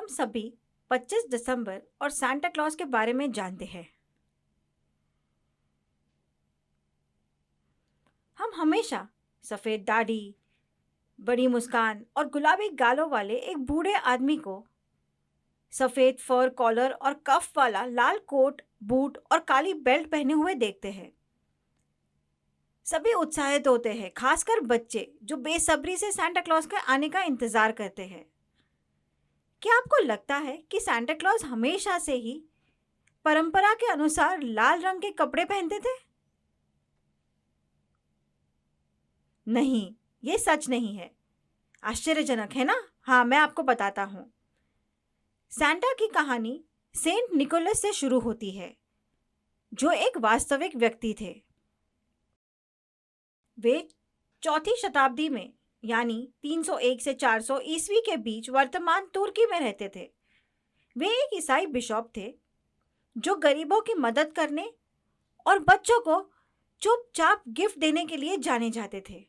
हम सभी 25 दिसंबर और सांता क्लॉज के बारे में जानते हैं। हम हमेशा सफ़ेद दाढ़ी, बड़ी मुस्कान और गुलाबी गालों वाले एक बूढ़े आदमी को सफ़ेद फर कॉलर और कफ वाला लाल कोट, बूट और काली बेल्ट पहने हुए देखते हैं। सभी उत्साहित होते हैं, खासकर बच्चे जो बेसब्री से सांता क्लॉज के आने का इंतजार करते हैं। क्या आपको लगता है कि सांता क्लॉज हमेशा से ही परंपरा के अनुसार लाल रंग के कपड़े पहनते थे? नहीं, ये सच नहीं है। आश्चर्यजनक है ना? हाँ, मैं आपको बताता हूँ। सांता की कहानी सेंट निकोलस से शुरू होती है, जो एक वास्तविक व्यक्ति थे। वे चौथी शताब्दी में यानी 301 से 400 ईस्वी के बीच वर्तमान तुर्की में रहते थे। वे एक ईसाई बिशप थे जो गरीबों की मदद करने और बच्चों को चुपचाप गिफ्ट देने के लिए जाने जाते थे।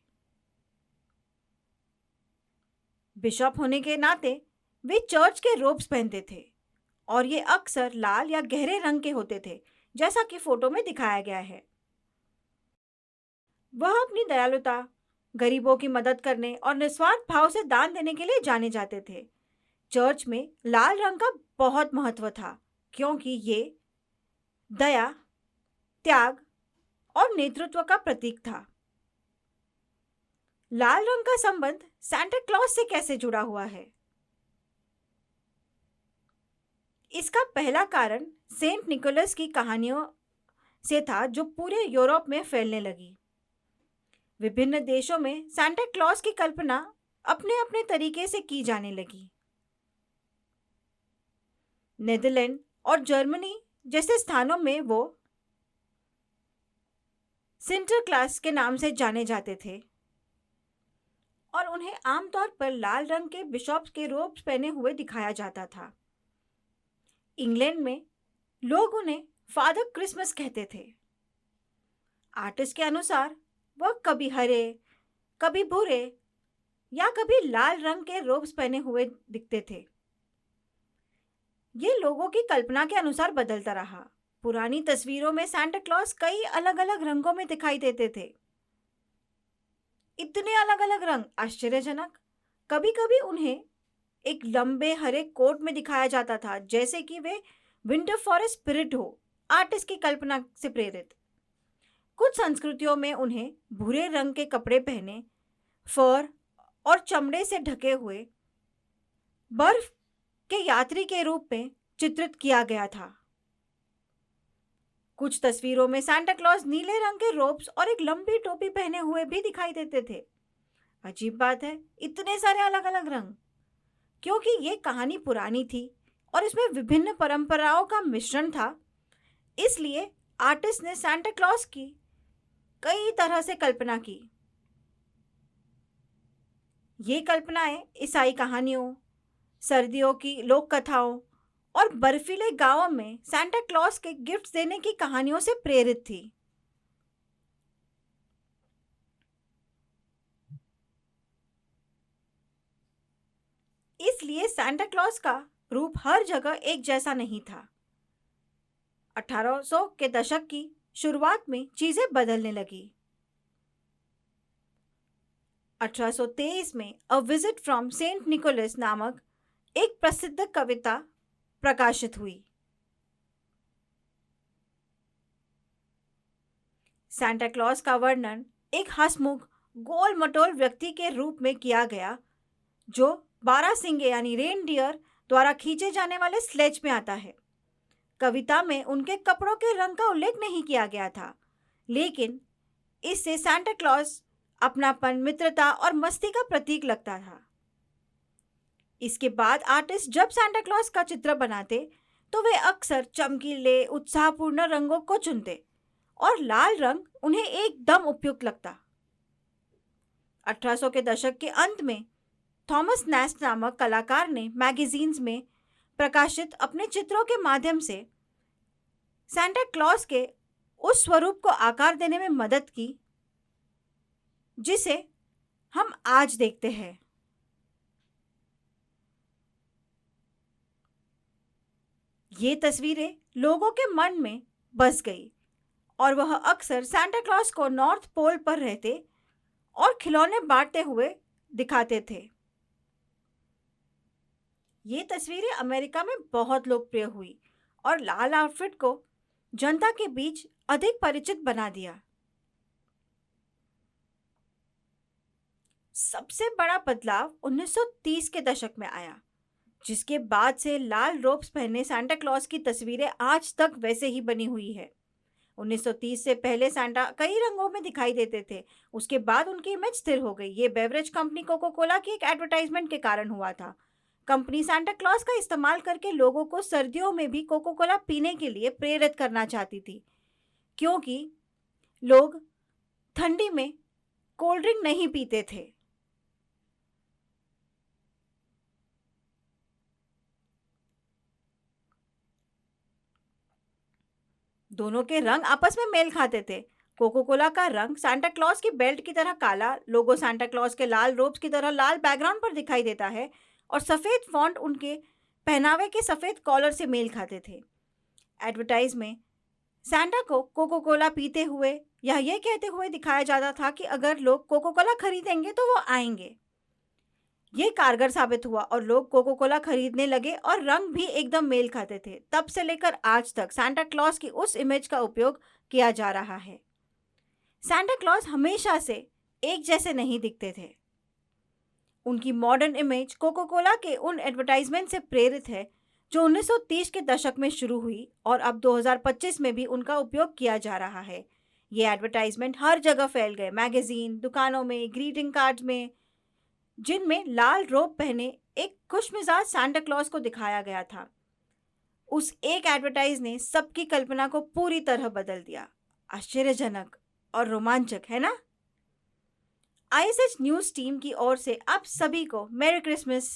बिशप होने के नाते वे चर्च के रोब्स पहनते थे और ये अक्सर लाल या गहरे रंग के होते थे, जैसा कि फोटो में दिखाया गया है। वह अपनी दयालुता, गरीबों की मदद करने और निस्वार्थ भाव से दान देने के लिए जाने जाते थे। चर्च में लाल रंग का बहुत महत्व था, क्योंकि ये दया, त्याग और नेतृत्व का प्रतीक था। लाल रंग का संबंध सांता क्लॉज से कैसे जुड़ा हुआ है? इसका पहला कारण सेंट निकोलस की कहानियों से था, जो पूरे यूरोप में फैलने लगी। विभिन्न देशों में सांता क्लॉज की कल्पना अपने अपने तरीके से की जाने लगी। नेदरलैंड और जर्मनी जैसे स्थानों में वो सिंटरक्लास के नाम से जाने जाते थे और उन्हें आमतौर पर लाल रंग के बिशप्स के रोब्स पहने हुए दिखाया जाता था। इंग्लैंड में लोग उन्हें फादर क्रिसमस कहते थे। आर्टिस्ट के अनुसार वह कभी हरे, कभी भूरे या कभी लाल रंग के रोब्स पहने हुए दिखते थे। ये लोगों की कल्पना के अनुसार बदलता रहा। पुरानी तस्वीरों में सांता क्लॉज कई अलग अलग रंगों में दिखाई देते थे। इतने अलग अलग रंग, आश्चर्यजनक। कभी कभी उन्हें एक लंबे हरे कोट में दिखाया जाता था, जैसे कि वे विंटर फॉरेस्ट स्पिरिट हो, आर्टिस्ट की कल्पना से प्रेरित। कुछ संस्कृतियों में उन्हें भूरे रंग के कपड़े पहने, फर और चमड़े से ढके हुए बर्फ के यात्री के रूप में चित्रित किया गया था। कुछ तस्वीरों में सांता क्लॉज नीले रंग के रोब्स और एक लंबी टोपी पहने हुए भी दिखाई देते थे। अजीब बात है, इतने सारे अलग अलग रंग, क्योंकि ये कहानी पुरानी थी और इसमें विभिन्न परंपराओं का मिश्रण था। इसलिए आर्टिस्ट ने सांता क्लॉज की कई तरह से कल्पना की। ये कल्पनाएं ईसाई कहानियों, सर्दियों की लोक कथाओं और बर्फीले गांवों में सांता क्लॉज के गिफ्ट्स देने की कहानियों से प्रेरित थी। इसलिए सांता क्लॉज का रूप हर जगह एक जैसा नहीं था। 1800 के दशक की शुरुआत में चीजें बदलने लगी। 1823 में a visit from Saint Nicholas नामक एक प्रसिद्ध कविता प्रकाशित हुई। सांता क्लॉज का वर्णन एक हंसमुख, गोल मटोल व्यक्ति के रूप में किया गया, जो 12 सिंगे यानी रेनडियर द्वारा खींचे जाने वाले स्लेज में आता है। कविता में उनके कपड़ों के रंग का उल्लेख नहीं किया गया था, लेकिन इससे सांता क्लॉज अपनापन, मित्रता और मस्ती का प्रतीक लगता था। इसके बाद आर्टिस्ट जब सांता क्लॉज का चित्र बनाते तो वे अक्सर चमकीले, उत्साहपूर्ण रंगों को चुनते और लाल रंग उन्हें एकदम उपयुक्त लगता। 1800 के दशक के अंत में थॉमस नेस्ट नामक कलाकार ने मैगजीन्स में प्रकाशित अपने चित्रों के माध्यम से सांता क्लॉज के उस स्वरूप को आकार देने में मदद की जिसे हम आज देखते हैं। ये तस्वीरें लोगों के मन में बस गई और वह अक्सर सांता क्लॉज को नॉर्थ पोल पर रहते और खिलौने बांटते हुए दिखाते थे। ये तस्वीरें अमेरिका में बहुत लोकप्रिय हुई और लाल आउटफिट को जनता के बीच अधिक परिचित बना दिया। सबसे बड़ा बदलाव 1930 के दशक में आया, जिसके बाद से लाल रोब्स पहने सांता क्लॉज की तस्वीरें आज तक वैसे ही बनी हुई है। 1930 से पहले सांता कई रंगों में दिखाई देते थे। उसके बाद उनकी इमेज स्थिर हो गई। ये बेवरेज कंपनी कोको कोला की एक एडवर्टाइजमेंट के कारण हुआ था। कंपनी सांता क्लॉज का इस्तेमाल करके लोगों को सर्दियों में भी कोको कोला पीने के लिए प्रेरित करना चाहती थी, क्योंकि लोग ठंडी में कोल्ड ड्रिंक नहीं पीते थे। दोनों के रंग आपस में मेल खाते थे। कोको कोला का रंग सांता क्लॉज की बेल्ट की तरह काला, लोगो सांता क्लॉज के लाल रोब्स की तरह लाल बैकग्राउंड पर दिखाई देता है और सफ़ेद फॉन्ट उनके पहनावे के सफ़ेद कॉलर से मेल खाते थे। एडवर्टाइज में सांता को कोको कोला पीते हुए या ये कहते हुए दिखाया जाता था कि अगर लोग कोको कोला खरीदेंगे तो वो आएंगे। ये कारगर साबित हुआ और लोग कोको कोला खरीदने लगे और रंग भी एकदम मेल खाते थे। तब से लेकर आज तक सांता क्लॉज की उस इमेज का उपयोग किया जा रहा है। सांता क्लॉज हमेशा से एक जैसे नहीं दिखते थे। उनकी मॉडर्न इमेज कोको कोला के उन एडवर्टाइजमेंट से प्रेरित है जो 1930 के दशक में शुरू हुई और अब 2025 में भी उनका उपयोग किया जा रहा है। ये एडवर्टाइजमेंट हर जगह फैल गए, मैगजीन, दुकानों में, ग्रीटिंग कार्ड्स में, जिनमें लाल रोब पहने एक खुशमिजाज सांता क्लॉज को दिखाया गया था। उस एक एडवर्टाइज ने सबकी कल्पना को पूरी तरह बदल दिया। आश्चर्यजनक और रोमांचक है ना? ISH न्यूज़ टीम की ओर से आप सभी को मेरी क्रिसमस।